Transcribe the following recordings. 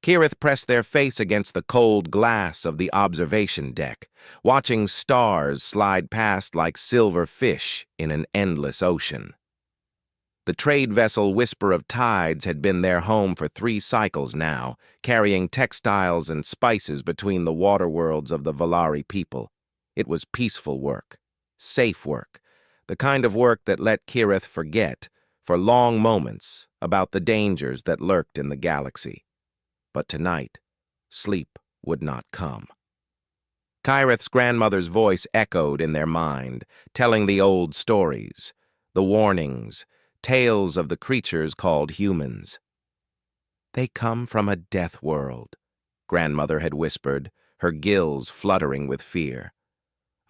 Kirith pressed their face against the cold glass of the observation deck, watching stars slide past like silver fish in an endless ocean. The trade vessel Whisper of Tides had been their home for 3 cycles now, carrying textiles and spices between the water worlds of the Valari people. It was peaceful work, safe work, the kind of work that let Kirith forget, for long moments, about the dangers that lurked in the galaxy. But tonight, sleep would not come. Kirith's grandmother's voice echoed in their mind, telling the old stories, the warnings, tales of the creatures called humans. "They come from a death world," Grandmother had whispered, her gills fluttering with fear.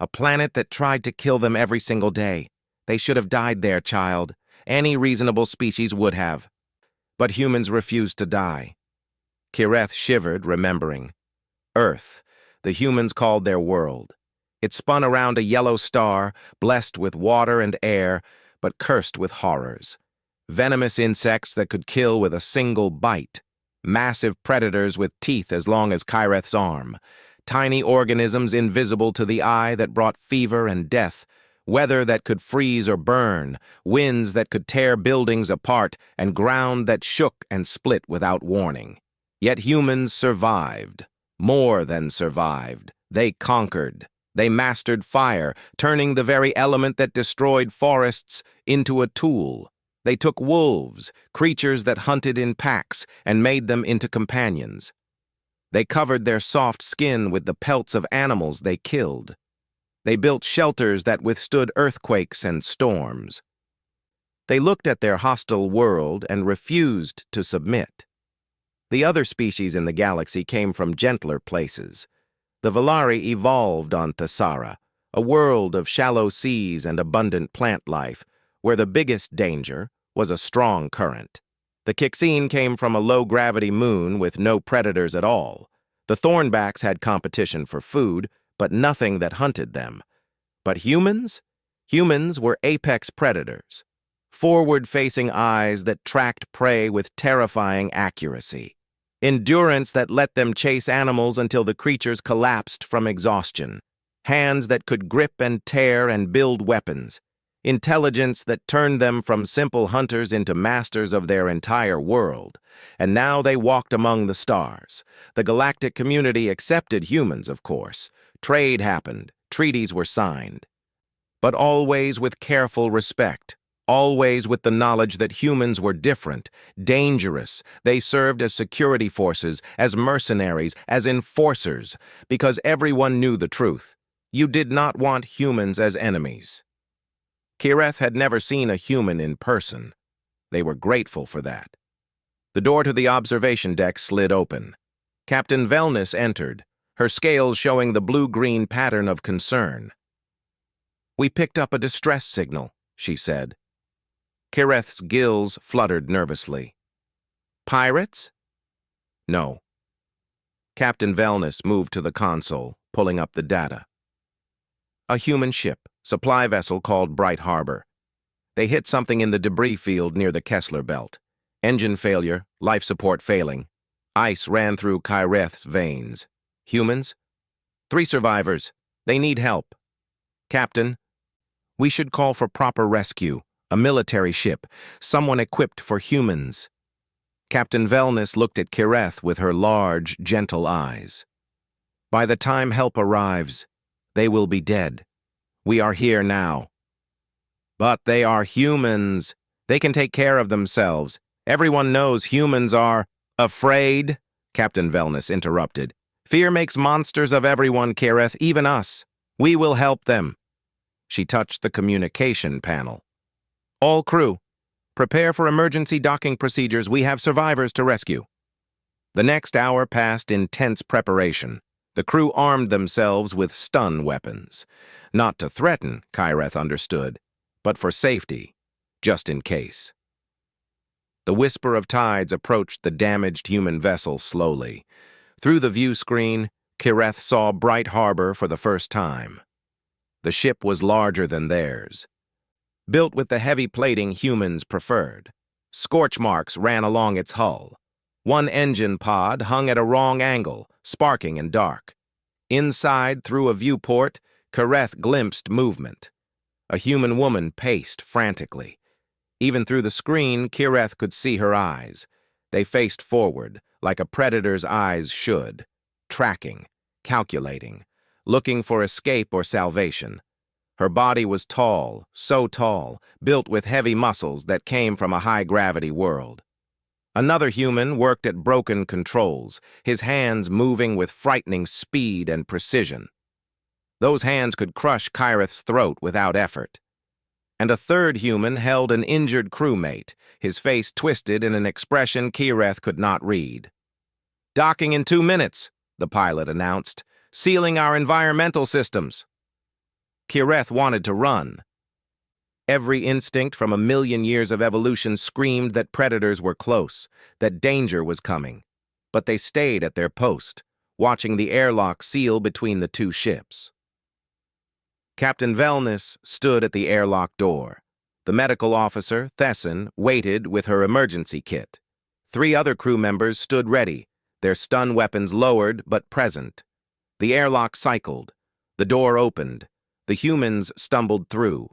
"A planet that tried to kill them every single day. They should have died there, child. Any reasonable species would have. But humans refused to die." Kirith shivered, remembering. Earth, the humans called their world. It spun around a yellow star, blessed with water and air, but cursed with horrors. Venomous insects that could kill with a single bite. Massive predators with teeth as long as Kirith's arm. Tiny organisms invisible to the eye that brought fever and death. Weather that could freeze or burn. Winds that could tear buildings apart, and ground that shook and split without warning. Yet humans survived. More than survived. They conquered. They mastered fire, turning the very element that destroyed forests into a tool. They took wolves, creatures that hunted in packs, and made them into companions. They covered their soft skin with the pelts of animals they killed. They built shelters that withstood earthquakes and storms. They looked at their hostile world and refused to submit. The other species in the galaxy came from gentler places. The Valari evolved on Thesara, a world of shallow seas and abundant plant life, where the biggest danger was a strong current. The Kixine came from a low-gravity moon with no predators at all. The Thornbacks had competition for food, but nothing that hunted them. But humans? Humans were apex predators. Forward-facing eyes that tracked prey with terrifying accuracy. Endurance that let them chase animals until the creatures collapsed from exhaustion. Hands that could grip and tear and build weapons. Intelligence that turned them from simple hunters into masters of their entire world. And now they walked among the stars. The galactic community accepted humans, of course. Trade happened. Treaties were signed. But always with careful respect. Always with the knowledge that humans were different, dangerous. They served as security forces, as mercenaries, as enforcers, because everyone knew the truth. You did not want humans as enemies. Kirith had never seen a human in person. They were grateful for that. The door to the observation deck slid open. Captain Velness entered, her scales showing the blue-green pattern of concern. "We picked up a distress signal," she said. Kirith's gills fluttered nervously. "Pirates?" "No." Captain Velness moved to the console, pulling up the data. "A human ship, supply vessel called Bright Harbor. They hit something in the debris field near the Kessler Belt. Engine failure, life support failing. Ice ran through Kirith's veins. Humans? 3 survivors. They need help. Captain, we should call for proper rescue. A military ship, someone equipped for humans." Captain Velness looked at Kirith with her large, gentle eyes. "By the time help arrives, they will be dead. We are here now." "But they are humans. They can take care of themselves. Everyone knows humans are..." "Afraid?" Captain Velness interrupted. "Fear makes monsters of everyone, Kirith, even us. We will help them." She touched the communication panel. "All crew, prepare for emergency docking procedures. We have survivors to rescue." The next hour passed in tense preparation. The crew armed themselves with stun weapons. Not to threaten, Kirith understood, but for safety, just in case. The Whisper of Tides approached the damaged human vessel slowly. Through the view screen, Kirith saw Bright Harbor for the first time. The ship was larger than theirs. Built with the heavy plating humans preferred. Scorch marks ran along its hull. One engine pod hung at a wrong angle, sparking and dark. Inside, through a viewport, Kareth glimpsed movement. A human woman paced frantically. Even through the screen, Kireth could see her eyes. They faced forward, like a predator's eyes should, tracking, calculating, looking for escape or salvation. Her body was tall, so tall, built with heavy muscles that came from a high-gravity world. Another human worked at broken controls, his hands moving with frightening speed and precision. Those hands could crush Kireth's throat without effort. And a third human held an injured crewmate, his face twisted in an expression Kireth could not read. "Docking in 2 minutes," the pilot announced, "sealing our environmental systems." Kireth wanted to run. Every instinct from a million years of evolution screamed that predators were close, that danger was coming. But they stayed at their post, watching the airlock seal between the two ships. Captain Velness stood at the airlock door. The medical officer, Thesson, waited with her emergency kit. 3 other crew members stood ready, their stun weapons lowered but present. The airlock cycled. The door opened. The humans stumbled through.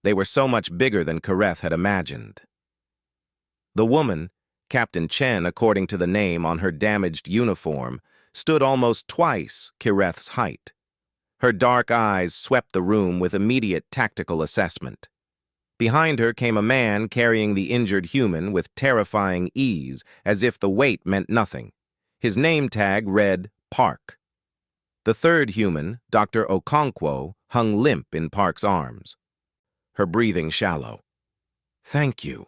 They were so much bigger than Kareth had imagined. The woman, Captain Chen according to the name on her damaged uniform, stood almost twice Kireth's height. Her dark eyes swept the room with immediate tactical assessment. Behind her came a man carrying the injured human with terrifying ease, as if the weight meant nothing. His name tag read Park. The third human, Dr. Okonkwo, hung limp in Park's arms. Her breathing shallow. "Thank you,"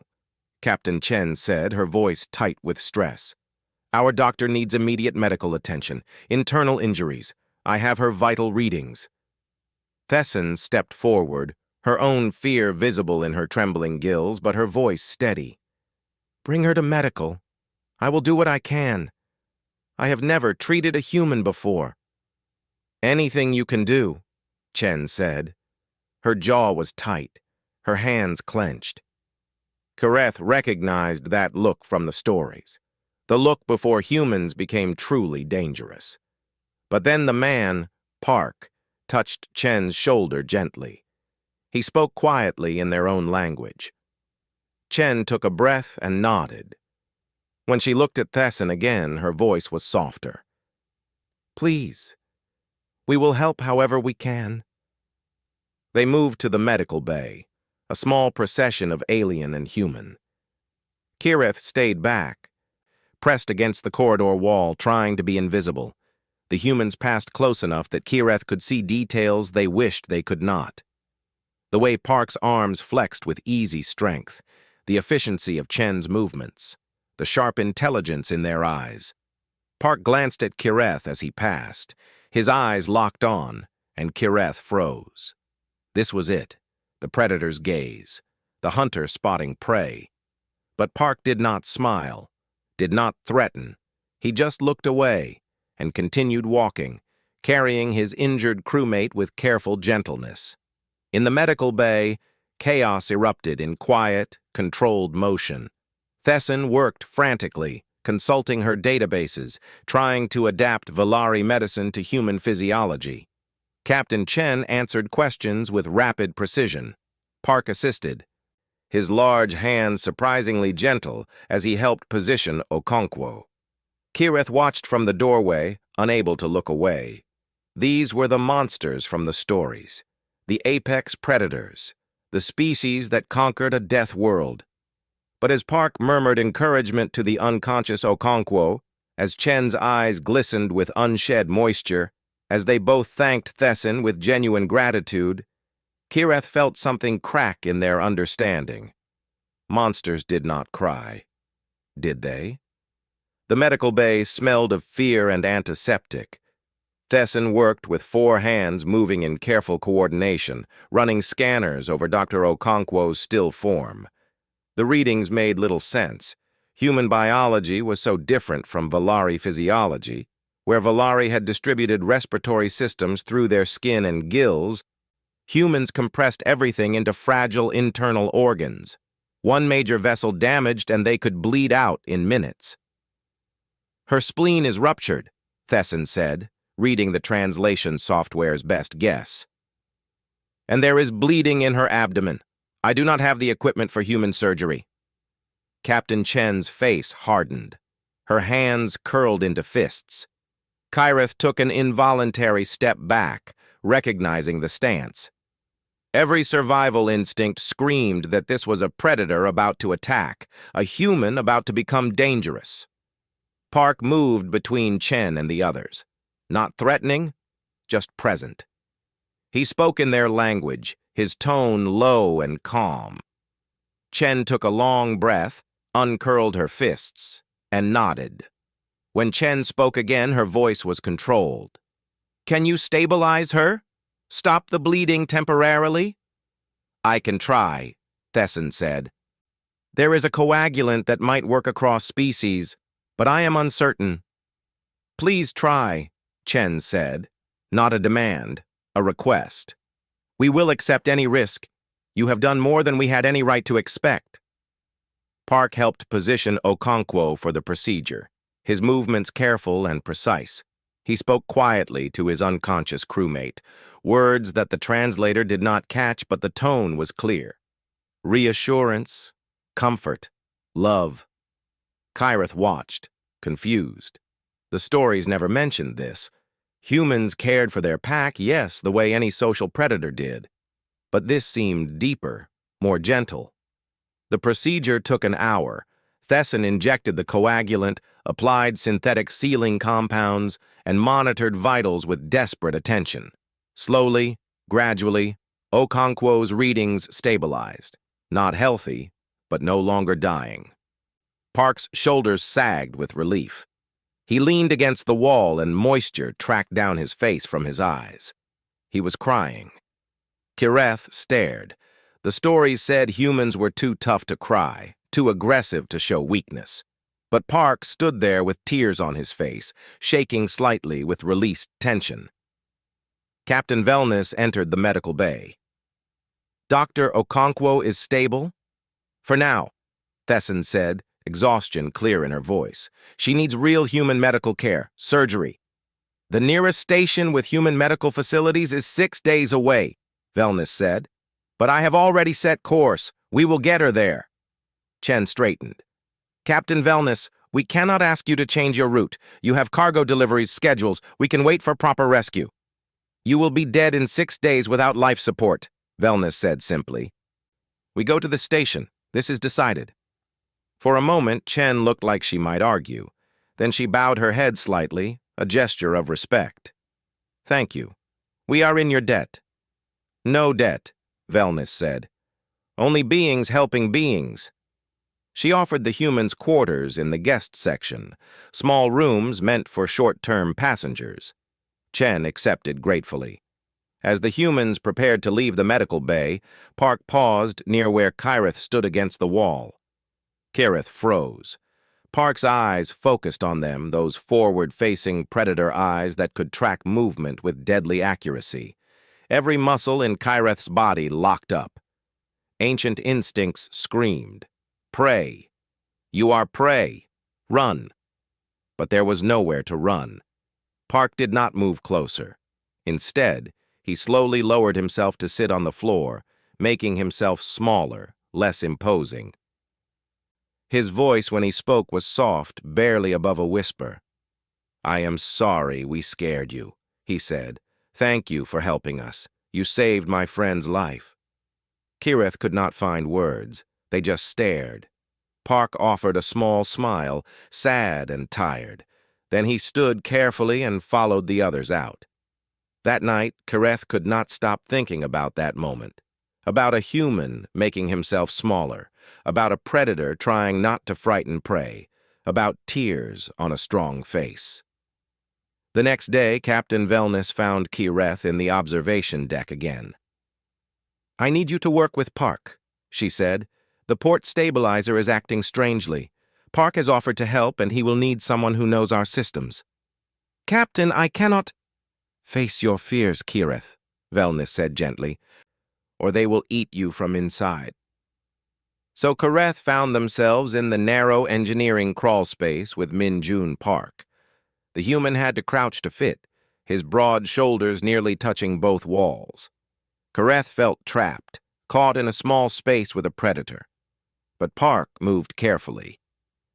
Captain Chen said, her voice tight with stress. "Our doctor needs immediate medical attention. Internal injuries. I have her vital readings." Thesson stepped forward, her own fear visible in her trembling gills, but her voice steady. "Bring her to medical. I will do what I can. I have never treated a human before." "Anything you can do," Chen said. Her jaw was tight, her hands clenched. Kareth recognized that look from the stories, the look before humans became truly dangerous. But then the man, Park, touched Chen's shoulder gently. He spoke quietly in their own language. Chen took a breath and nodded. When she looked at Thesson again, her voice was softer. "Please, we will help however we can." They moved to the medical bay, a small procession of alien and human. Kireth stayed back, pressed against the corridor wall, trying to be invisible. The humans passed close enough that Kireth could see details they wished they could not. The way Park's arms flexed with easy strength, the efficiency of Chen's movements, the sharp intelligence in their eyes. Park glanced at Kireth as he passed. His eyes locked on, and Kireth froze. This was it, the predator's gaze, the hunter spotting prey. But Park did not smile, did not threaten. He just looked away and continued walking, carrying his injured crewmate with careful gentleness. In the medical bay, chaos erupted in quiet, controlled motion. Thesson worked frantically, consulting her databases, trying to adapt Valari medicine to human physiology. Captain Chen answered questions with rapid precision. Park assisted, his large hands surprisingly gentle as he helped position Okonkwo. Kireth watched from the doorway, unable to look away. These were the monsters from the stories, the apex predators, the species that conquered a death world. But as Park murmured encouragement to the unconscious Okonkwo, as Chen's eyes glistened with unshed moisture, as they both thanked Thesson with genuine gratitude, Kireth felt something crack in their understanding. Monsters did not cry. Did they? The medical bay smelled of fear and antiseptic. Thesson worked with 4 hands moving in careful coordination, running scanners over Dr. Okonkwo's still form. The readings made little sense. Human biology was so different from Valari physiology. Where Valari had distributed respiratory systems through their skin and gills, humans compressed everything into fragile internal organs. One major vessel damaged and they could bleed out in minutes. Her spleen is ruptured, Thesson said, reading the translation software's best guess. And there is bleeding in her abdomen. I do not have the equipment for human surgery. Captain Chen's face hardened. Her hands curled into fists. Kyrith took an involuntary step back, recognizing the stance. Every survival instinct screamed that this was a predator about to attack, a human about to become dangerous. Park moved between Chen and the others. Not threatening, just present. He spoke in their language, his tone low and calm. Chen took a long breath, uncurled her fists, and nodded. When Chen spoke again, her voice was controlled. Can you stabilize her? Stop the bleeding temporarily? I can try, Thesson said. There is a coagulant that might work across species, but I am uncertain. Please try, Chen said. Not a demand, a request. We will accept any risk. You have done more than we had any right to expect. Park helped position Okonkwo for the procedure, his movements careful and precise. He spoke quietly to his unconscious crewmate, words that the translator did not catch, but the tone was clear. Reassurance, comfort, love. Kyrith watched, confused. The stories never mentioned this. Humans cared for their pack, yes, the way any social predator did. But this seemed deeper, more gentle. The procedure took an hour. Thesson injected the coagulant, applied synthetic sealing compounds, and monitored vitals with desperate attention. Slowly, gradually, Okonkwo's readings stabilized. Not healthy, but no longer dying. Park's shoulders sagged with relief. He leaned against the wall and moisture tracked down his face from his eyes. He was crying. Kyrith stared. The stories said humans were too tough to cry, too aggressive to show weakness. But Park stood there with tears on his face, shaking slightly with released tension. Captain Wellness entered the medical bay. Dr. Okonkwo is stable? For now, Thesson said, exhaustion clear in her voice. She needs real human medical care, surgery. The nearest station with human medical facilities is 6 days away, Wellness said. But I have already set course. We will get her there. Chen straightened. Captain Wellness, we cannot ask you to change your route. You have cargo deliveries schedules. We can wait for proper rescue. You will be dead in 6 days without life support, Wellness said simply. We go to the station. This is decided. For a moment, Chen looked like she might argue. Then she bowed her head slightly, a gesture of respect. Thank you. We are in your debt. No debt, Wellness said. Only beings helping beings. She offered the humans quarters in the guest section, small rooms meant for short-term passengers. Chen accepted gratefully. As the humans prepared to leave the medical bay, Park paused near where Kyrith stood against the wall. Kyrith froze. Park's eyes focused on them, those forward-facing predator eyes that could track movement with deadly accuracy. Every muscle in Kyrith's body locked up. Ancient instincts screamed. Prey. You are prey. Run. But there was nowhere to run. Park did not move closer. Instead, he slowly lowered himself to sit on the floor, making himself smaller, less imposing. His voice when he spoke was soft, barely above a whisper. I am sorry we scared you, he said. Thank you for helping us. You saved my friend's life. Kyrith could not find words. They just stared. Park offered a small smile, sad and tired. Then he stood carefully and followed the others out. That night, Kyrith could not stop thinking about that moment. About a human making himself smaller. About a predator trying not to frighten prey. About tears on a strong face. The next day, Captain Wellness found Kyrith in the observation deck again. I need you to work with Park, she said. The port stabilizer is acting strangely. Park has offered to help, and he will need someone who knows our systems. Captain, I cannot... Face your fears, Kyrith, Wellness said gently, or they will eat you from inside. So Kareth found themselves in the narrow engineering crawl space with Min-Jun Park. The human had to crouch to fit, his broad shoulders nearly touching both walls. Kareth felt trapped, caught in a small space with a predator. But Park moved carefully.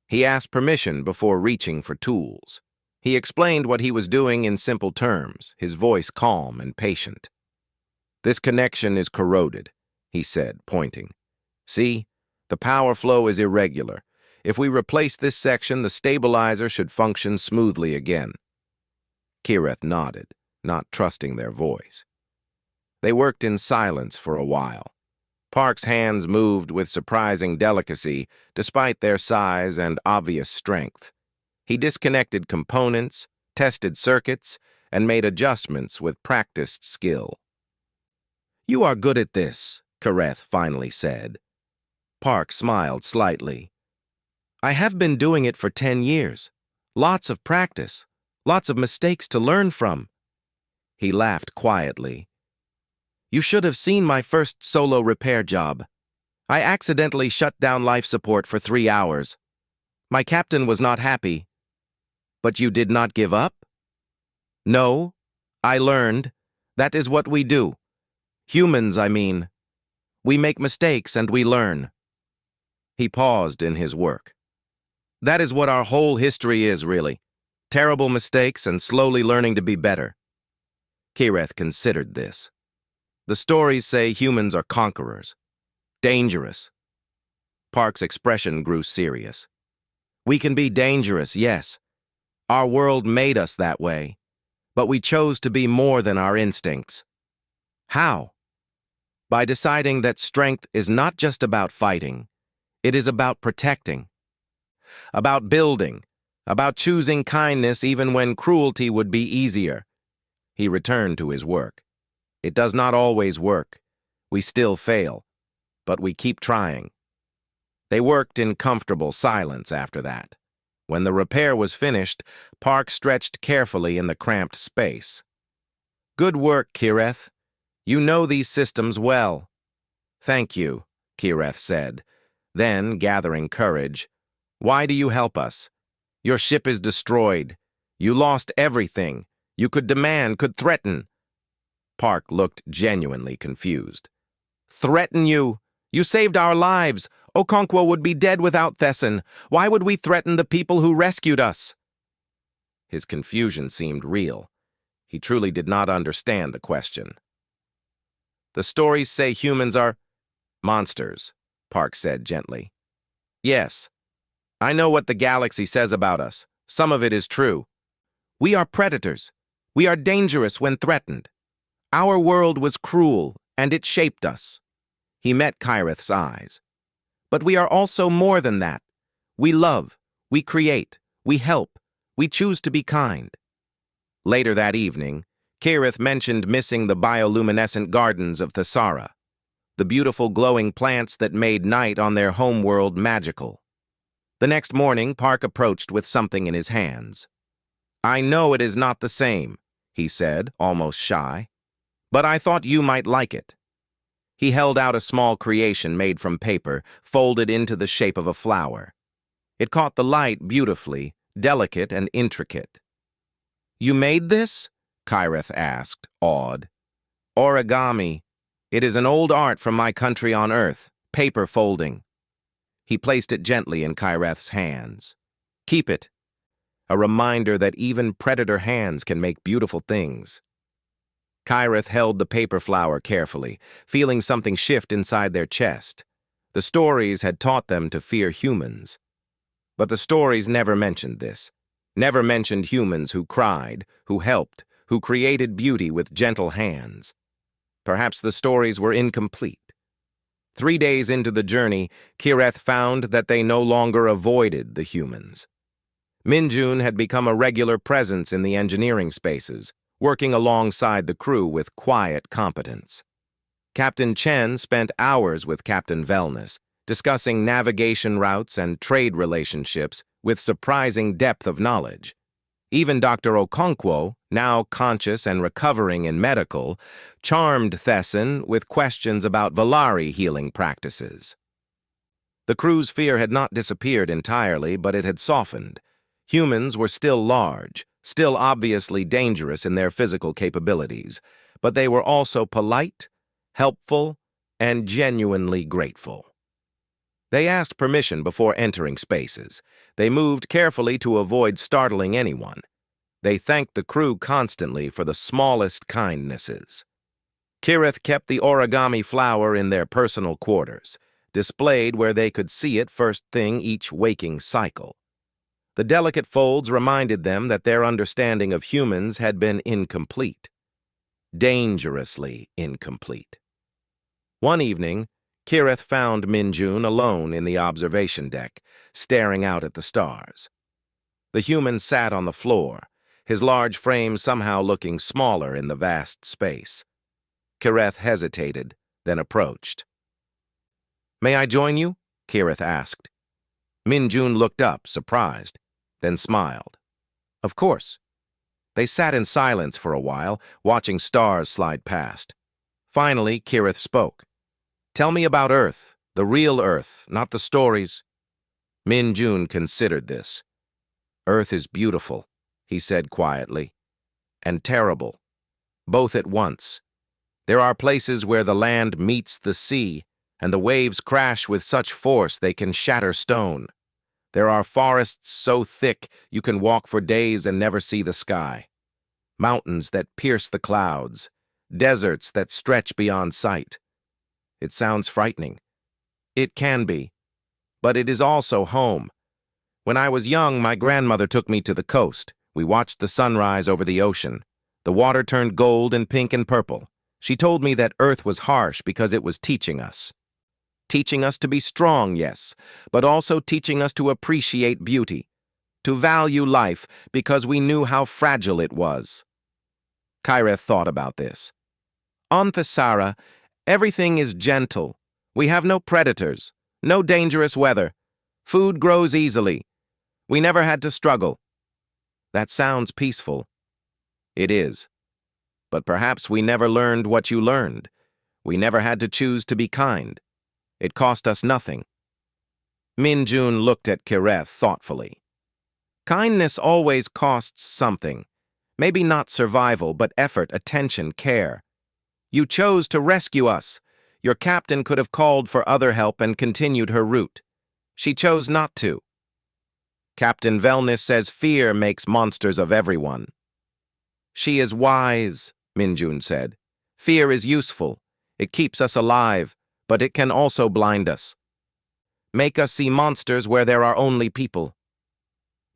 He asked permission before reaching for tools. He explained what he was doing in simple terms, his voice calm and patient. "This connection is corroded," he said, pointing. "See? The power flow is irregular. If we replace this section, the stabilizer should function smoothly again." Kireth nodded, not trusting their voice. They worked in silence for a while. Park's hands moved with surprising delicacy, despite their size and obvious strength. He disconnected components, tested circuits, and made adjustments with practiced skill. "You are good at this," Kareth finally said. Park smiled slightly. "I have been doing it for 10 years. Lots of practice, lots of mistakes to learn from." He laughed quietly. "You should have seen my first solo repair job. I accidentally shut down life support for 3 hours. My captain was not happy." "But you did not give up?" "No, I learned. That is what we do. Humans, I mean. We make mistakes and we learn." He paused in his work. "That is what our whole history is, really. Terrible mistakes and slowly learning to be better." Kireth considered this. "The stories say humans are conquerors. Dangerous." Park's expression grew serious. "We can be dangerous, yes. Our world made us that way. But we chose to be more than our instincts." "How?" "By deciding that strength is not just about fighting. It is about protecting. About building. About choosing kindness even when cruelty would be easier." He returned to his work. "It does not always work. We still fail. But we keep trying." They worked in comfortable silence after that. When the repair was finished, Park stretched carefully in the cramped space. "Good work, Kireth. You know these systems well." "Thank you," Kireth said. Then, gathering courage, "Why do you help us? Your ship is destroyed. You lost everything. You could demand, could threaten." Park looked genuinely confused. "Threaten you? You saved our lives. Okonkwo would be dead without Thesson. Why would we threaten the people who rescued us?" His confusion seemed real. He truly did not understand the question. "The stories say humans are monsters," Park said gently. "Yes, I know what the galaxy says about us. Some of it is true. We are predators. We are dangerous when threatened. Our world was cruel, and it shaped us." He met Kireth's eyes. "But we are also more than that. We love, we create, we help, we choose to be kind." Later that evening, Kireth mentioned missing the bioluminescent gardens of Thesara, the beautiful glowing plants that made night on their homeworld magical. The next morning, Park approached with something in his hands. "I know it is not the same," he said, almost shy, "but I thought you might like it." He held out a small creation made from paper, folded into the shape of a flower. It caught the light beautifully, delicate and intricate. "You made this?" Kireth asked, awed. "Origami. It is an old art from my country on Earth, paper folding." He placed it gently in Kireth's hands. "Keep it. A reminder that even predator hands can make beautiful things." Kireth held the paper flower carefully, feeling something shift inside their chest. The stories had taught them to fear humans. But the stories never mentioned this. Never mentioned humans who cried, who helped, who created beauty with gentle hands. Perhaps the stories were incomplete. 3 days into the journey, Kireth found that they no longer avoided the humans. Min-Jun had become a regular presence in the engineering spaces, working alongside the crew with quiet competence. Captain Chen spent hours with Captain Velness, discussing navigation routes and trade relationships with surprising depth of knowledge. Even Dr. Okonkwo, now conscious and recovering in medical, charmed Thesson with questions about Valari healing practices. The crew's fear had not disappeared entirely, but it had softened. Humans were still large, still obviously dangerous in their physical capabilities, but they were also polite, helpful, and genuinely grateful. They asked permission before entering spaces. They moved carefully to avoid startling anyone. They thanked the crew constantly for the smallest kindnesses. Kirith kept the origami flower in their personal quarters, displayed where they could see it first thing each waking cycle. The delicate folds reminded them that their understanding of humans had been incomplete. Dangerously incomplete. One evening, Kirith found Minjun alone in the observation deck, staring out at the stars. The human sat on the floor, his large frame somehow looking smaller in the vast space. Kirith hesitated, then approached. "May I join you?" Kirith asked. Minjun looked up, surprised, then smiled. "Of course." They sat in silence for a while, watching stars slide past. Finally, Kirith spoke. "Tell me about Earth, the real Earth, not the stories." Minjun considered this. "Earth is beautiful," he said quietly, "and terrible, both at once. There are places where the land meets the sea, and the waves crash with such force they can shatter stone. There are forests so thick you can walk for days and never see the sky. Mountains that pierce the clouds, deserts that stretch beyond sight. It sounds frightening. It can be, but it is also home. When I was young, my grandmother took me to the coast. We watched the sunrise over the ocean. The water turned gold and pink and purple. She told me that Earth was harsh because it was teaching us. Teaching us to be strong, yes, but also teaching us to appreciate beauty, to value life because we knew how fragile it was." Kirith thought about this. "On Thesara, everything is gentle. We have no predators, no dangerous weather. Food grows easily. We never had to struggle." "That sounds peaceful." "It is. But perhaps we never learned what you learned. We never had to choose to be kind. It cost us nothing." Minjun looked at Kirith thoughtfully. "Kindness always costs something. Maybe not survival, but effort, attention, care. You chose to rescue us. Your captain could have called for other help and continued her route. She chose not to. Captain Velnis says fear makes monsters of everyone." "She is wise," Minjun said. "Fear is useful. It keeps us alive, but it can also blind us. Make us see monsters where there are only people."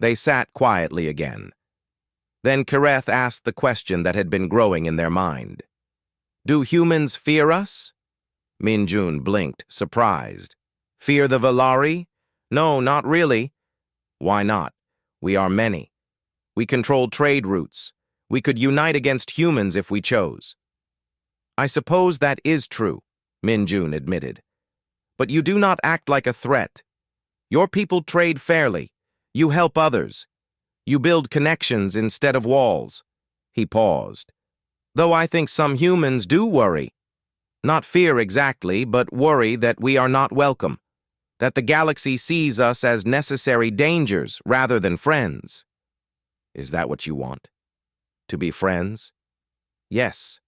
They sat quietly again. Then Kirith asked the question that had been growing in their mind. "Do humans fear us?" Minjun blinked, surprised. "Fear the Valari? No, not really." "Why not? We are many. We control trade routes. We could unite against humans if we chose." "I suppose that is true," Minjun admitted. "But you do not act like a threat. Your people trade fairly. You help others. You build connections instead of walls." He paused. "Though I think some humans do worry. Not fear exactly, but worry that we are not welcome. That the galaxy sees us as necessary dangers rather than friends." "Is that what you want? To be friends?" "Yes,"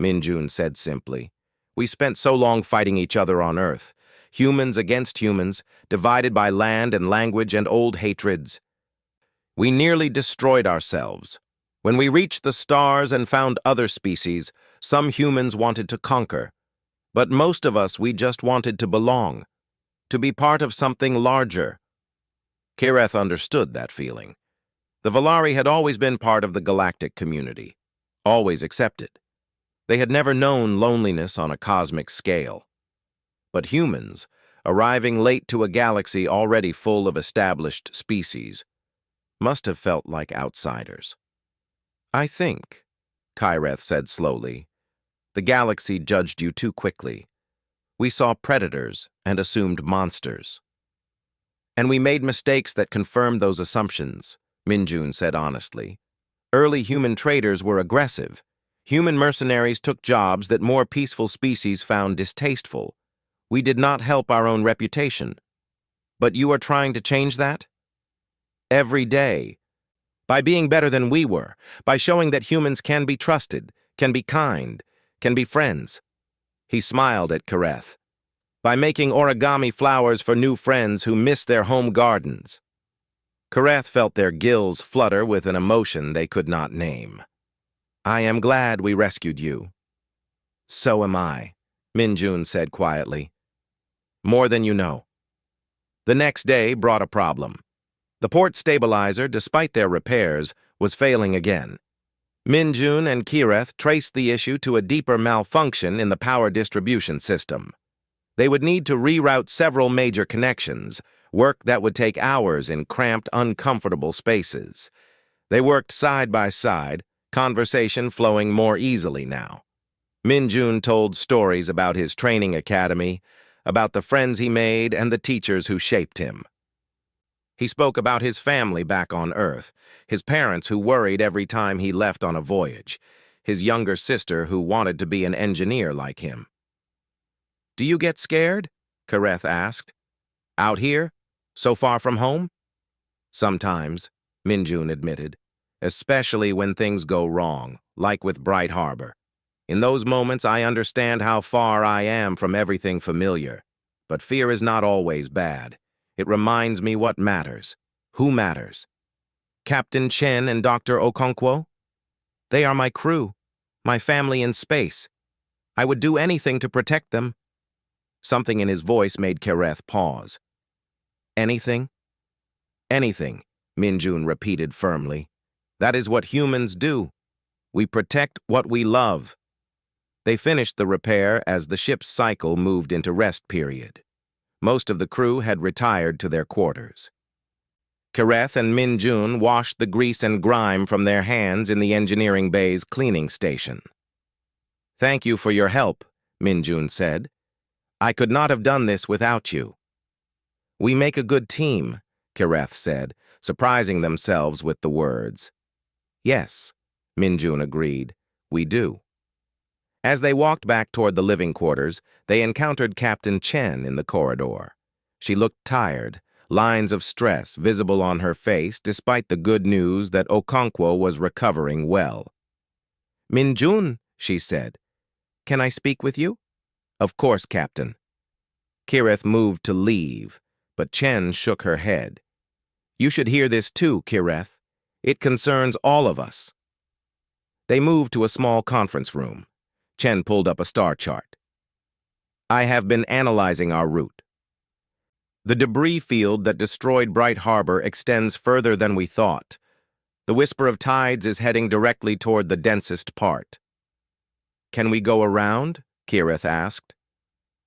Minjun said simply. "We spent so long fighting each other on Earth, humans against humans, divided by land and language and old hatreds. We nearly destroyed ourselves. When we reached the stars and found other species, some humans wanted to conquer. But most of us, we just wanted to belong, to be part of something larger." Kirith understood that feeling. The Valari had always been part of the galactic community, always accepted. They had never known loneliness on a cosmic scale. But humans, arriving late to a galaxy already full of established species, must have felt like outsiders. "I think," Kirith said slowly, "the galaxy judged you too quickly. We saw predators and assumed monsters. And we made mistakes that confirmed those assumptions," Minjun said honestly. "Early human traders were aggressive. Human mercenaries took jobs that more peaceful species found distasteful. We did not help our own reputation. But you are trying to change that? Every day. By being better than we were, by showing that humans can be trusted, can be kind, can be friends. He smiled at Kareth. By making origami flowers for new friends who miss their home gardens. Kareth felt their gills flutter with an emotion they could not name. I am glad we rescued you. So am I, Minjun said quietly. More than you know. The next day brought a problem. The port stabilizer, despite their repairs, was failing again. Minjun and Kireth traced the issue to a deeper malfunction in the power distribution system. They would need to reroute several major connections, work that would take hours in cramped, uncomfortable spaces. They worked side by side, conversation flowing more easily now. Minjun told stories about his training academy, about the friends he made and the teachers who shaped him. He spoke about his family back on Earth, his parents who worried every time he left on a voyage, his younger sister who wanted to be an engineer like him. Do you get scared? Kareth asked. Out here? So far from home? Sometimes, Minjun admitted, especially when things go wrong, like with Bright Harbor. In those moments, I understand how far I am from everything familiar. But fear is not always bad. It reminds me what matters. Who matters? Captain Chen and Dr. Okonkwo? They are my crew, my family in space. I would do anything to protect them. Something in his voice made Kareth pause. Anything? Anything, Minjun repeated firmly. That is what humans do. We protect what we love. They finished the repair as the ship's cycle moved into rest period. Most of the crew had retired to their quarters. Kareth and Minjun washed the grease and grime from their hands in the engineering bay's cleaning station. Thank you for your help, Minjun said. I could not have done this without you. We make a good team, Kareth said, surprising themselves with the words. Yes, Minjun agreed, we do. As they walked back toward the living quarters, they encountered Captain Chen in the corridor. She looked tired, lines of stress visible on her face despite the good news that Okonkwo was recovering well. Minjun, she said, can I speak with you? Of course, Captain. Kireth moved to leave, but Chen shook her head. You should hear this too, Kireth. It concerns all of us. They moved to a small conference room. Chen pulled up a star chart. I have been analyzing our route. The debris field that destroyed Bright Harbor extends further than we thought. The whisper of tides is heading directly toward the densest part. Can we go around? Kireth asked.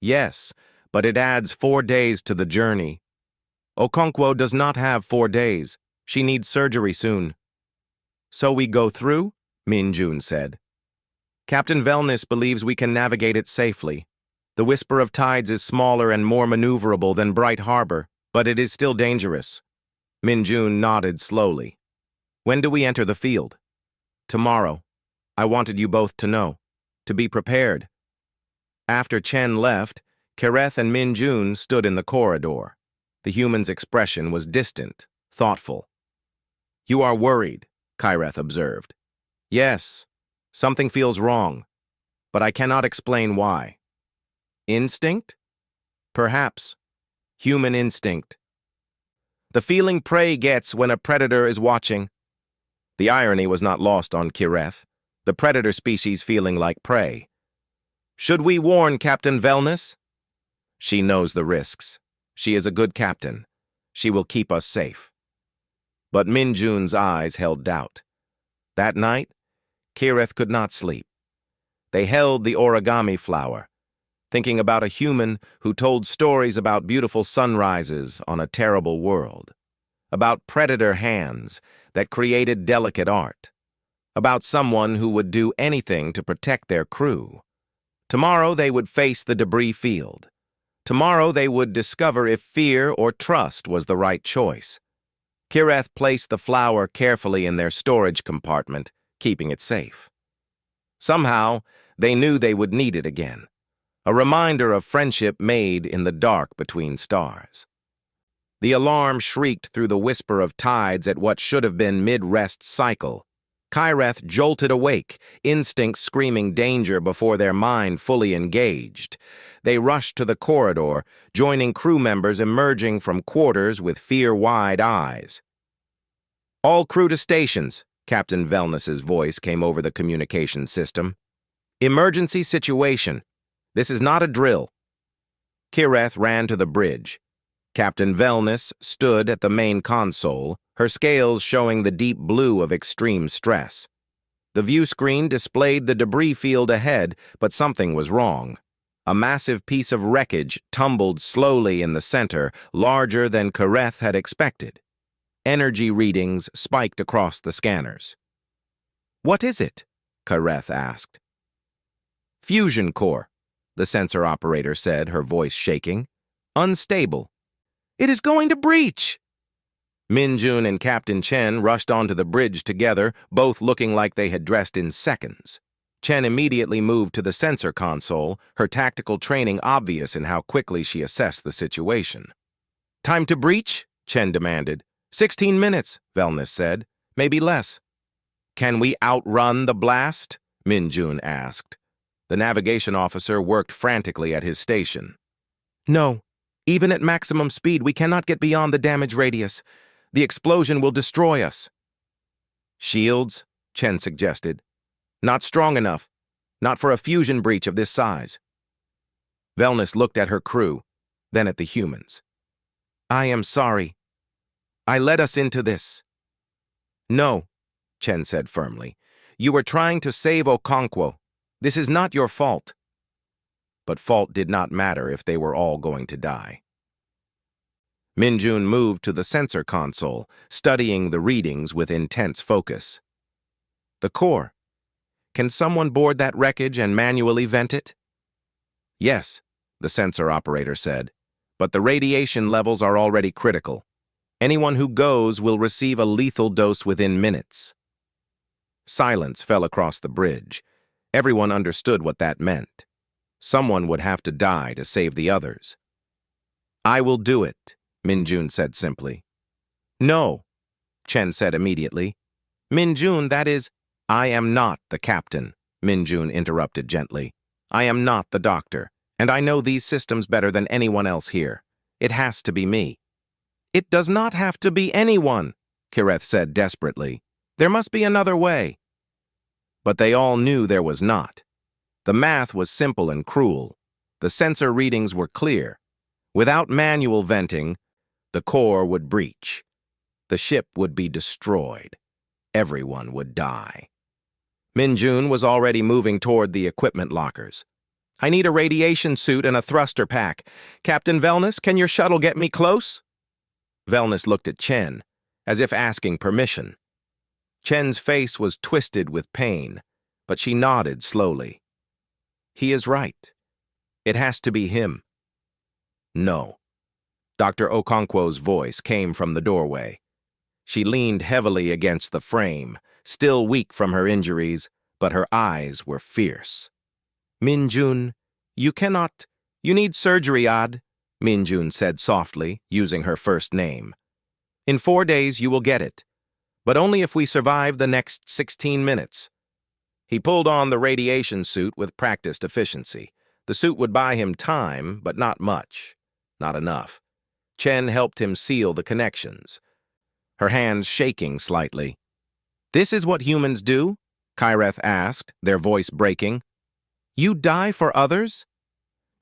Yes, but it adds 4 days to the journey. Okonkwo does not have 4 days. She needs surgery soon. So we go through? Minjun said. Captain Velness believes we can navigate it safely. The whisper of tides is smaller and more maneuverable than Bright Harbor, but it is still dangerous. Minjun nodded slowly. When do we enter the field? Tomorrow. I wanted you both to know. To be prepared. After Chen left, Kareth and Minjun stood in the corridor. The human's expression was distant, thoughtful. You are worried, Kareth observed. Yes. Something feels wrong, but I cannot explain why. Instinct? Perhaps. Human instinct. The feeling prey gets when a predator is watching. The irony was not lost on Kireth, the predator species feeling like prey. Should we warn Captain Velness? She knows the risks. She is a good captain. She will keep us safe. But Minjun's eyes held doubt. That night, Kireth could not sleep. They held the origami flower, thinking about a human who told stories about beautiful sunrises on a terrible world, about predator hands that created delicate art, about someone who would do anything to protect their crew. Tomorrow they would face the debris field. Tomorrow they would discover if fear or trust was the right choice. Kireth placed the flower carefully in their storage compartment, keeping it safe. Somehow, they knew they would need it again, a reminder of friendship made in the dark between stars. The alarm shrieked through the whisper of tides at what should have been mid-rest cycle. Kyreth jolted awake, instincts screaming danger before their mind fully engaged. They rushed to the corridor, joining crew members emerging from quarters with fear-wide eyes. "All crew to stations," Captain Velness's voice came over the communication system. "Emergency situation. This is not a drill." Kyreth ran to the bridge. Captain Velness stood at the main console, her scales showing the deep blue of extreme stress. The view screen displayed the debris field ahead, but something was wrong. A massive piece of wreckage tumbled slowly in the center, larger than Kyreth had expected. Energy readings spiked across the scanners. "What is it?" Kyreth asked. "Fusion core," the sensor operator said, her voice shaking. "Unstable. It is going to breach!" Minjun and Captain Chen rushed onto the bridge together, both looking like they had dressed in seconds. Chen immediately moved to the sensor console, her tactical training obvious in how quickly she assessed the situation. "Time to breach?" Chen demanded. 16 minutes, Velness said. "Maybe less." "Can we outrun the blast?" Minjun asked. The navigation officer worked frantically at his station. "No. Even at maximum speed, we cannot get beyond the damage radius. The explosion will destroy us." "Shields?" Chen suggested. "Not strong enough. Not for a fusion breach of this size." Velness looked at her crew, then at the humans. "I am sorry. I led us into this." "No," Chen said firmly. "You were trying to save Okonkwo. This is not your fault." But fault did not matter if they were all going to die. Minjun moved to the sensor console, studying the readings with intense focus. "The core. Can someone board that wreckage and manually vent it?" "Yes," the sensor operator said, "but the radiation levels are already critical. Anyone who goes will receive a lethal dose within minutes." Silence fell across the bridge. Everyone understood what that meant. Someone would have to die to save the others. "I will do it," Minjun said simply. "No," Chen said immediately. "Minjun, that is—" "I am not the captain," Minjun interrupted gently. "I am not the doctor, and I know these systems better than anyone else here. It has to be me." "It does not have to be anyone," Kyreth said desperately. "There must be another way." But they all knew there was not. The math was simple and cruel. The sensor readings were clear. Without manual venting, the core would breach. The ship would be destroyed. Everyone would die. Minjun was already moving toward the equipment lockers. "I need a radiation suit and a thruster pack. Captain Velness, can your shuttle get me close?" Velness looked at Chen, as if asking permission. Chen's face was twisted with pain, but she nodded slowly. "He is right. It has to be him." "No." Dr. Okonkwo's voice came from the doorway. She leaned heavily against the frame, still weak from her injuries, but her eyes were fierce. "Minjun, you cannot— You need surgery, Ad," Minjun said softly, using her first name. "In 4 days you will get it, but only if we survive the next 16 minutes. He pulled on the radiation suit with practiced efficiency. The suit would buy him time, but not much. Not enough. Chen helped him seal the connections, her hands shaking slightly. "This is what humans do?" Kyreth asked, their voice breaking. "You die for others?"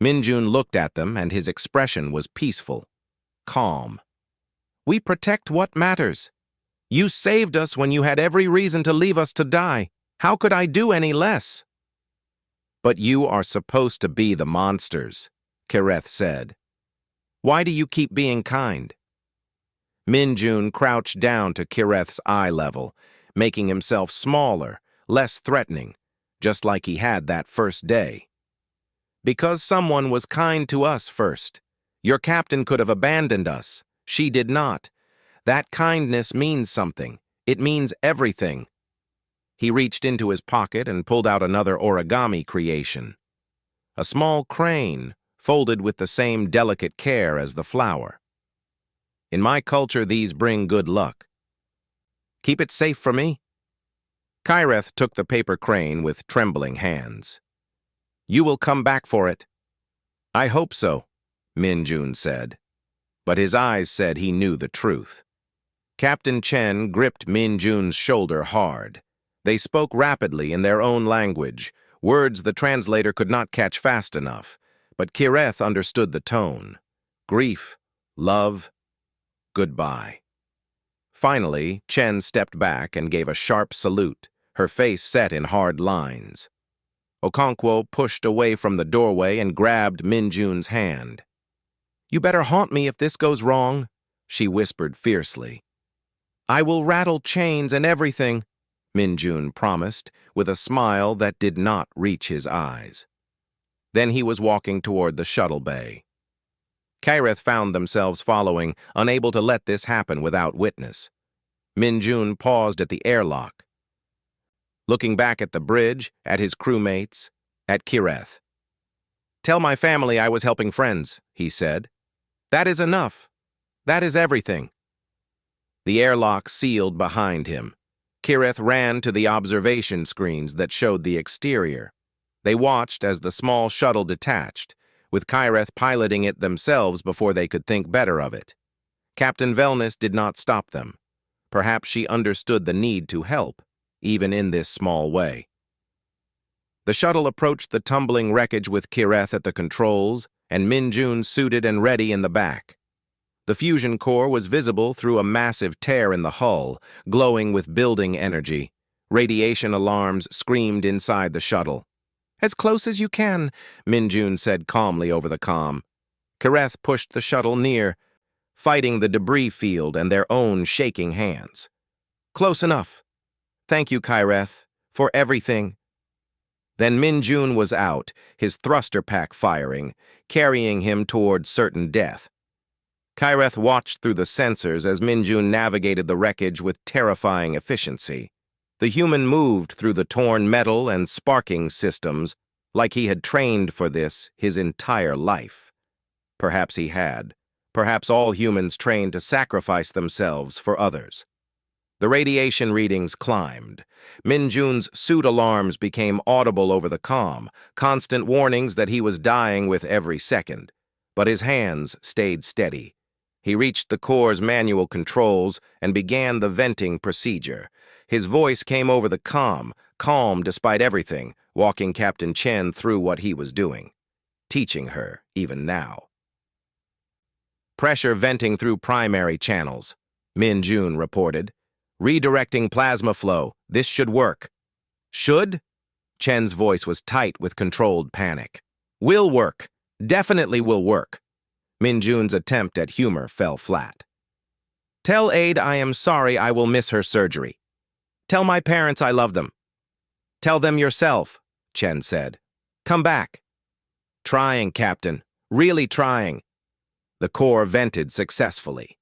Minjun looked at them, and his expression was peaceful, calm. "We protect what matters. You saved us when you had every reason to leave us to die. How could I do any less?" "But you are supposed to be the monsters," Kyreth said. "Why do you keep being kind?" Minjun crouched down to Kyreth's eye level, making himself smaller, less threatening, just like he had that first day. "Because someone was kind to us first. Your captain could have abandoned us. She did not. That kindness means something. It means everything." He reached into his pocket and pulled out another origami creation. A small crane, folded with the same delicate care as the flower. In my culture, these bring good luck. Keep it safe for me. Kyreth took the paper crane with trembling hands. You will come back for it. I hope so, Min-jun said. But his eyes said he knew the truth. Captain Chen gripped Min-jun's shoulder hard. They spoke rapidly in their own language, words the translator could not catch fast enough, but Kyreth understood the tone. Grief, love, goodbye. Finally, Chen stepped back and gave a sharp salute, her face set in hard lines. Okonkwo pushed away from the doorway and grabbed Min-jun's hand. You better haunt me if this goes wrong, she whispered fiercely. I will rattle chains and everything, Min-jun promised, with a smile that did not reach his eyes. Then he was walking toward the shuttle bay. Kyreth found themselves following, unable to let this happen without witness. Min-jun paused at the airlock, looking back at the bridge, at his crewmates, at Kyreth. Tell my family I was helping friends, he said. That is enough. That is everything. The airlock sealed behind him. Kyreth ran to the observation screens that showed the exterior. They watched as the small shuttle detached, with Kyreth piloting it themselves before they could think better of it. Captain Velness did not stop them. Perhaps she understood the need to help, even in this small way. The shuttle approached the tumbling wreckage with Kyreth at the controls and Min-jun suited and ready in the back. The fusion core was visible through a massive tear in the hull, glowing with building energy. Radiation alarms screamed inside the shuttle. As close as you can, Min-jun said calmly over the comm. Kyreth pushed the shuttle near, fighting the debris field and their own shaking hands. Close enough. Thank you, Kyreth, for everything. Then Min-jun was out, his thruster pack firing, carrying him toward certain death. Kyreth watched through the sensors as Min-jun navigated the wreckage with terrifying efficiency. The human moved through the torn metal and sparking systems like he had trained for this his entire life. Perhaps he had. Perhaps all humans trained to sacrifice themselves for others. The radiation readings climbed. Min-jun's suit alarms became audible over the comm, constant warnings that he was dying with every second. But his hands stayed steady. He reached the core's manual controls and began the venting procedure. His voice came over the comm, calm despite everything, walking Captain Chen through what he was doing, teaching her even now. Pressure venting through primary channels, Min-jun reported. Redirecting plasma flow. This should work. Should? Chen's voice was tight with controlled panic. Will work. Definitely will work. Min-jun's attempt at humor fell flat. Tell Aide I am sorry I will miss her surgery. Tell my parents I love them. Tell them yourself, Chen said. Come back. Trying, Captain. Really trying. The core vented successfully.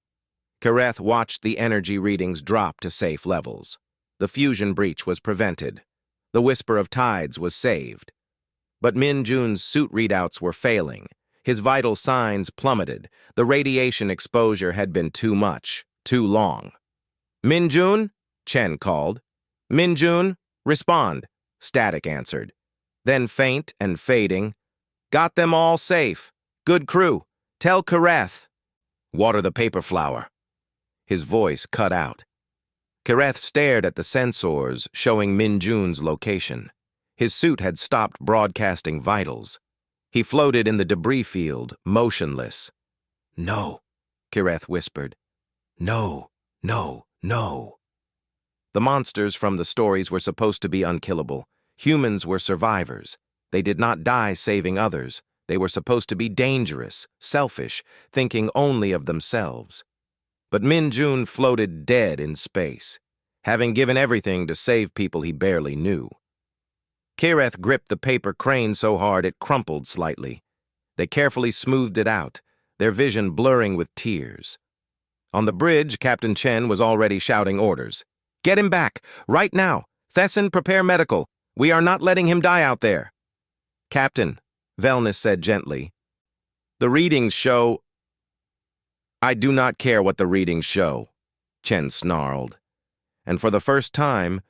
Kyreth watched the energy readings drop to safe levels. The fusion breach was prevented. The whisper of tides was saved. But Min-jun's suit readouts were failing. His vital signs plummeted. The radiation exposure had been too much, too long. Min-jun? Chen called. Min-jun, respond, Static answered. Then faint and fading. Got them all safe. Good crew. Tell Kyreth. Water the paper flower. His voice cut out. Kyreth stared at the sensors showing Min-jun's location. His suit had stopped broadcasting vitals. He floated in the debris field, motionless. No, Kyreth whispered. No, no, no. The monsters from the stories were supposed to be unkillable. Humans were survivors. They did not die saving others. They were supposed to be dangerous, selfish, thinking only of themselves. But Min-jun floated dead in space, having given everything to save people he barely knew. Kyreth gripped the paper crane so hard it crumpled slightly. They carefully smoothed it out, their vision blurring with tears. On the bridge, Captain Chen was already shouting orders. Get him back, right now. Thesson, prepare medical. We are not letting him die out there. Captain, Velness said gently. The readings show... I do not care what the readings show, Chen snarled. And for the first time,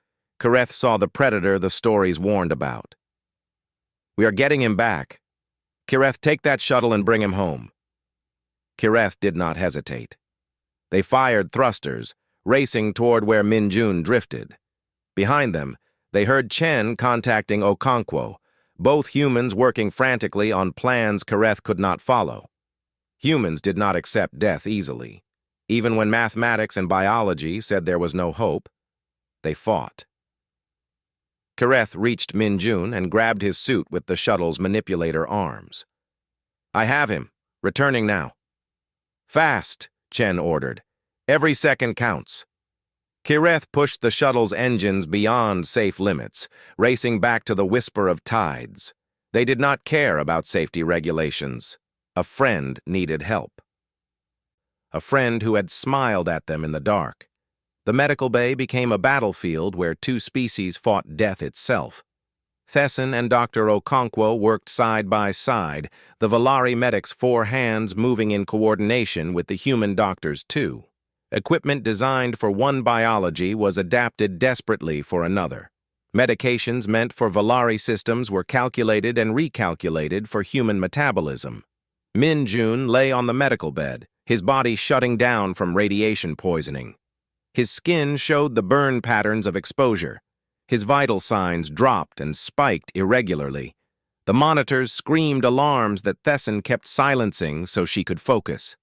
Kareth saw the predator the stories warned about. We are getting him back. Kareth, take that shuttle and bring him home. Kareth did not hesitate. They fired thrusters, racing toward where Min-jun drifted. Behind them, they heard Chen contacting Okonkwo, both humans working frantically on plans Kareth could not follow. Humans did not accept death easily. Even when mathematics and biology said there was no hope, they fought. Kareth reached Min-jun and grabbed his suit with the shuttle's manipulator arms. I have him. Returning now. Fast, Chen ordered. Every second counts. Kareth pushed the shuttle's engines beyond safe limits, racing back to the whisper of tides. They did not care about safety regulations. A friend needed help. A friend who had smiled at them in the dark. The medical bay became a battlefield where two species fought death itself. Thesson and Dr. Okonkwo worked side by side, the Valari medic's 4 hands moving in coordination with the human doctor's 2. Equipment designed for one biology was adapted desperately for another. Medications meant for Valari systems were calculated and recalculated for human metabolism. Min-jun lay on the medical bed, his body shutting down from radiation poisoning. His skin showed the burn patterns of exposure. His vital signs dropped and spiked irregularly. The monitors screamed alarms that Thesson kept silencing so she could focus.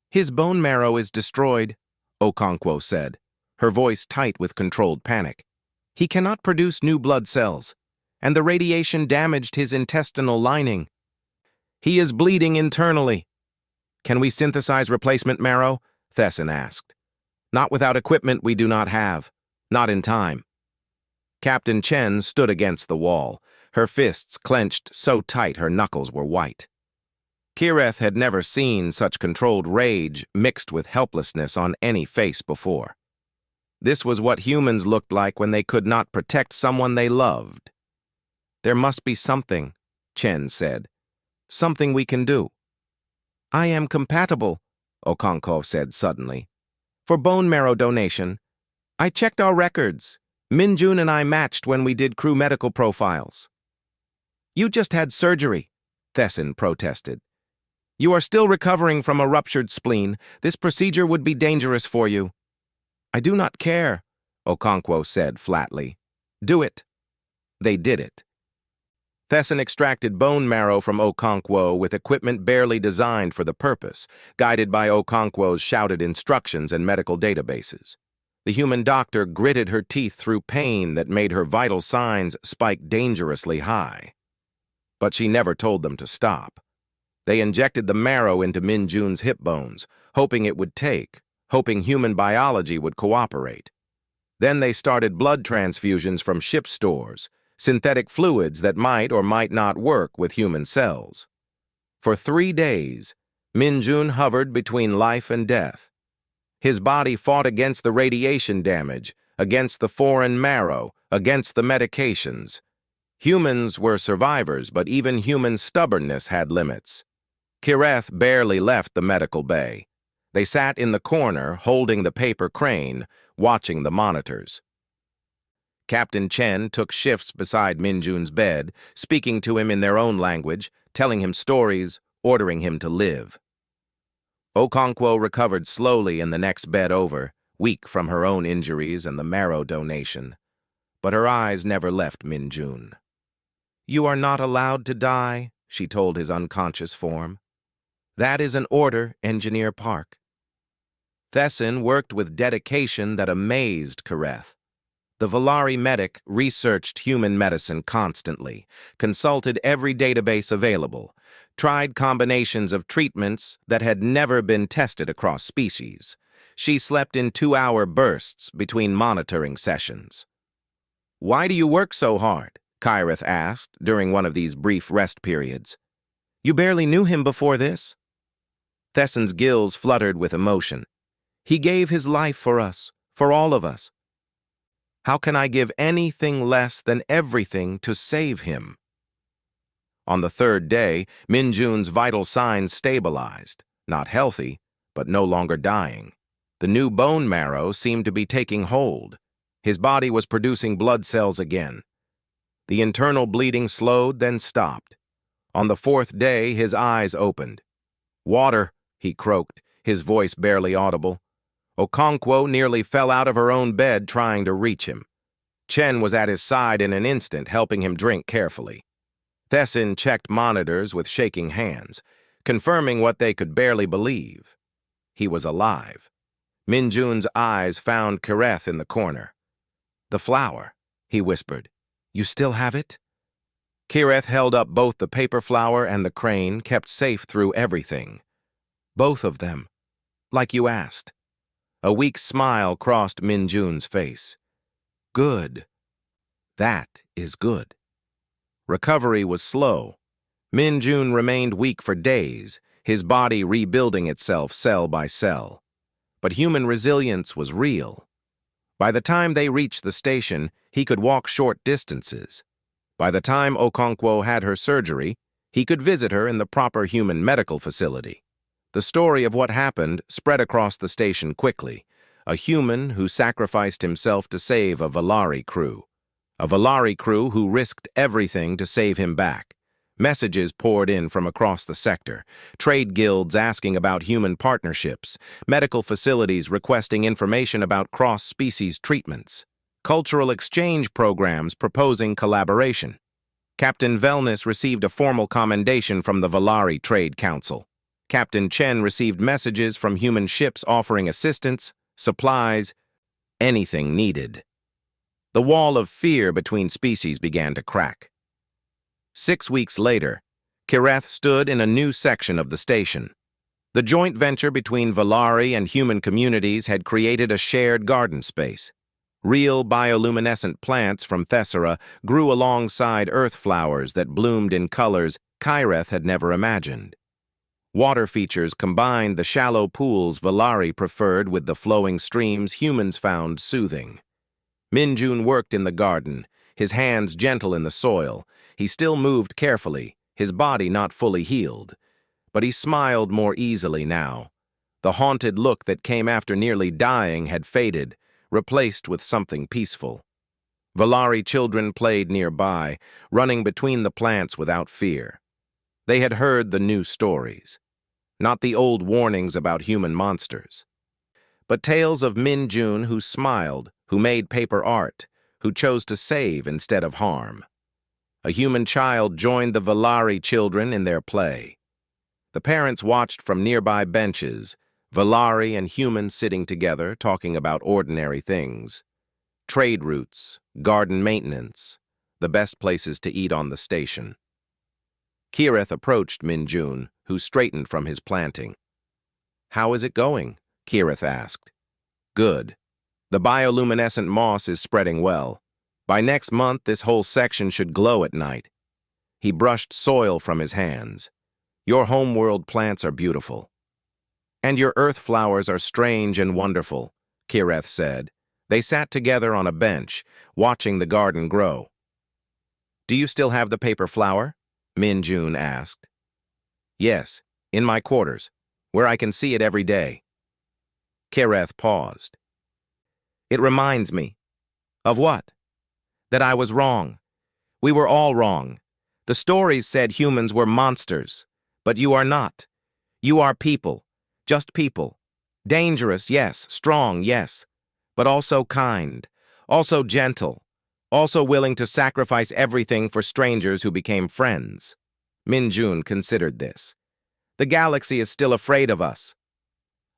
His bone marrow is destroyed, Okonkwo said, her voice tight with controlled panic. He cannot produce new blood cells, and the radiation damaged his intestinal lining. He is bleeding internally. Can we synthesize replacement marrow? Thesson asked. Not without equipment we do not have. Not in time. Captain Chen stood against the wall, her fists clenched so tight her knuckles were white. Kareth had never seen such controlled rage mixed with helplessness on any face before. This was what humans looked like when they could not protect someone they loved. There must be something, Chen said. Something we can do. I am compatible, Okonkwo said suddenly. For bone marrow donation. I checked our records. Min-jun and I matched when we did crew medical profiles. You just had surgery, Thesson protested. You are still recovering from a ruptured spleen. This procedure would be dangerous for you. I do not care, Okonkwo said flatly. Do it. They did it. Thesson extracted bone marrow from Okonkwo with equipment barely designed for the purpose, guided by Okonkwo's shouted instructions and medical databases. The human doctor gritted her teeth through pain that made her vital signs spike dangerously high. But she never told them to stop. They injected the marrow into Min-jun's hip bones, hoping it would take, hoping human biology would cooperate. Then they started blood transfusions from ship stores, synthetic fluids that might or might not work with human cells. For 3 days, Min-jun hovered between life and death. His body fought against the radiation damage, against the foreign marrow, against the medications. Humans were survivors, but even human stubbornness had limits. Kareth barely left the medical bay. They sat in the corner, holding the paper crane, watching the monitors. Captain Chen took shifts beside Min-jun's bed, speaking to him in their own language, telling him stories, ordering him to live. Okonkwo recovered slowly in the next bed over, weak from her own injuries and the marrow donation. But her eyes never left Min-jun. You are not allowed to die, she told his unconscious form. That is an order, Engineer Park. Thesson worked with dedication that amazed Kareth. The Valari medic researched human medicine constantly, consulted every database available, tried combinations of treatments that had never been tested across species. She slept in 2-hour bursts between monitoring sessions. Why do you work so hard? Kareth asked during one of these brief rest periods. You barely knew him before this? Thesson's gills fluttered with emotion. He gave his life for us, for all of us. How can I give anything less than everything to save him? On the 3rd day, Min-jun's vital signs stabilized, not healthy, but no longer dying. The new bone marrow seemed to be taking hold. His body was producing blood cells again. The internal bleeding slowed, then stopped. On the fourth day, his eyes opened. "Water," he croaked, his voice barely audible. Okonkwo nearly fell out of her own bed trying to reach him. Chen was at his side in an instant, helping him drink carefully. Thessin checked monitors with shaking hands, confirming what they could barely believe. He was alive. Minjun's eyes found Kireth in the corner. "The flower," he whispered. "You still have it?" Kireth held up both the paper flower and the crane, kept safe through everything. "Both of them, like you asked." A weak smile crossed Minjun's face. "Good. That is good." Recovery was slow. Minjun remained weak for days, his body rebuilding itself cell by cell. But human resilience was real. By the time they reached the station, he could walk short distances. By the time Okonkwo had her surgery, he could visit her in the proper human medical facility. The story of what happened spread across the station quickly. A human who sacrificed himself to save a Valari crew. A Valari crew who risked everything to save him back. Messages poured in from across the sector. Trade guilds asking about human partnerships. Medical facilities requesting information about cross-species treatments. Cultural exchange programs proposing collaboration. Captain Velnus received a formal commendation from the Valari Trade Council. Captain Chen received messages from human ships offering assistance, supplies, anything needed. The wall of fear between species began to crack. 6 weeks later, Kireth stood in a new section of the station. The joint venture between Valari and human communities had created a shared garden space. Real bioluminescent plants from Thessera grew alongside earth flowers that bloomed in colors Kireth had never imagined. Water features combined the shallow pools Valari preferred with the flowing streams humans found soothing. Minjun worked in the garden, his hands gentle in the soil. He still moved carefully, his body not fully healed. But he smiled more easily now. The haunted look that came after nearly dying had faded, replaced with something peaceful. Valari children played nearby, running between the plants without fear. They had heard the new stories. Not the old warnings about human monsters, but tales of Minjun who smiled, who made paper art, who chose to save instead of harm. A human child joined the Valari children in their play. The parents watched from nearby benches, Valari and humans sitting together talking about ordinary things. Trade routes, garden maintenance, the best places to eat on the station. Kireth approached Minjun, who straightened from his planting. "How is it going?" Kireth asked. "Good. The bioluminescent moss is spreading well. By next month, this whole section should glow at night." He brushed soil from his hands. "Your homeworld plants are beautiful." "And your earth flowers are strange and wonderful," Kireth said. They sat together on a bench, watching the garden grow. "Do you still have the paper flower?" Minjun asked. "Yes, in my quarters, where I can see it every day." Kireth paused. "It reminds me." "Of what?" "That I was wrong. We were all wrong. The stories said humans were monsters, but you are not. You are people, just people. Dangerous, yes, strong, yes, but also kind, also gentle, also willing to sacrifice everything for strangers who became friends." Minjun considered this. "The galaxy is still afraid of us."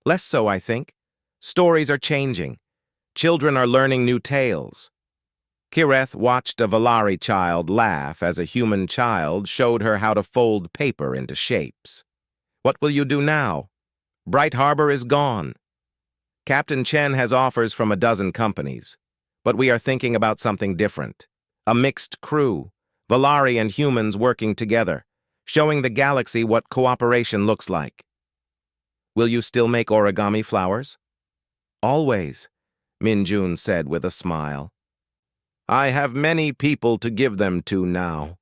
"Less so, I think. Stories are changing. Children are learning new tales." Kireth watched a Valari child laugh as a human child showed her how to fold paper into shapes. "What will you do now? Bright Harbor is gone. Captain Chen has offers from a dozen companies, but we are thinking about something different. A mixed crew, Valari and humans working together, showing the galaxy what cooperation looks like." "Will you still make origami flowers?" "Always," Minjun said with a smile. "I have many people to give them to now."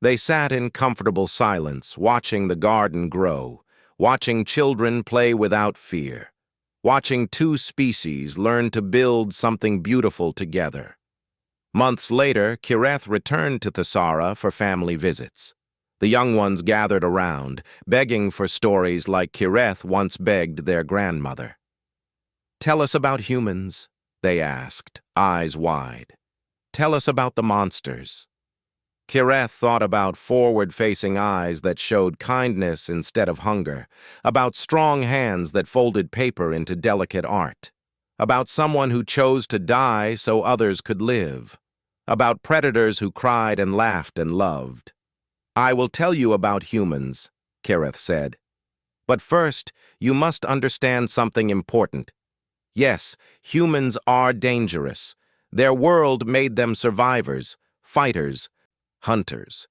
They sat in comfortable silence, watching the garden grow, watching children play without fear, watching two species learn to build something beautiful together. Months later, Kireth returned to Thesara for family visits. The young ones gathered around, begging for stories like Kireth once begged their grandmother. "Tell us about humans," they asked, eyes wide. "Tell us about the monsters." Kireth thought about forward-facing eyes that showed kindness instead of hunger, about strong hands that folded paper into delicate art, about someone who chose to die so others could live, about predators who cried and laughed and loved. "I will tell you about humans," Kireth said. "But first, you must understand something important. Yes, humans are dangerous. Their world made them survivors, fighters, hunters.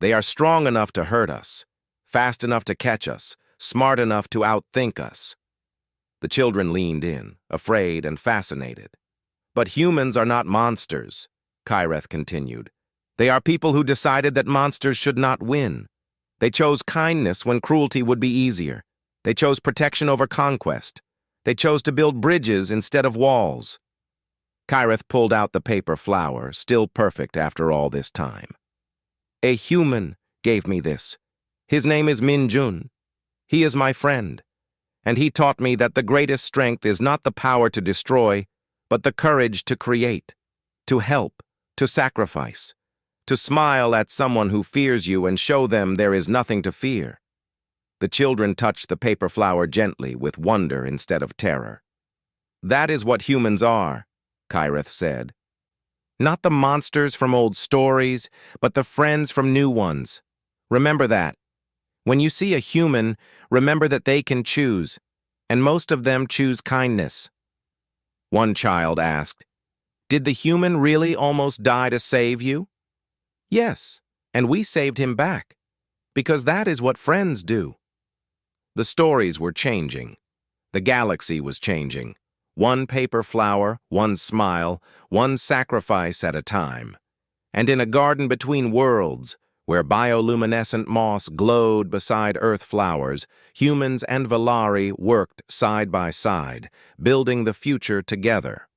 They are strong enough to hurt us, fast enough to catch us, smart enough to outthink us." The children leaned in, afraid and fascinated. "But humans are not monsters," Kireth continued. "They are people who decided that monsters should not win. They chose kindness when cruelty would be easier. They chose protection over conquest. They chose to build bridges instead of walls." Kireth pulled out the paper flower, still perfect after all this time. "A human gave me this. His name is Min Jun. He is my friend, and he taught me that the greatest strength is not the power to destroy, but the courage to create, to help, to sacrifice, to smile at someone who fears you and show them there is nothing to fear." The children touched the paper flower gently with wonder instead of terror. "That is what humans are," Kireth said. "Not the monsters from old stories, but the friends from new ones. Remember that. When you see a human, remember that they can choose, and most of them choose kindness." One child asked, "Did the human really almost die to save you?" "Yes, and we saved him back, because that is what friends do." The stories were changing. The galaxy was changing. One paper flower, one smile, one sacrifice at a time. And in a garden between worlds, where bioluminescent moss glowed beside earth flowers, humans and Valari worked side by side, building the future together.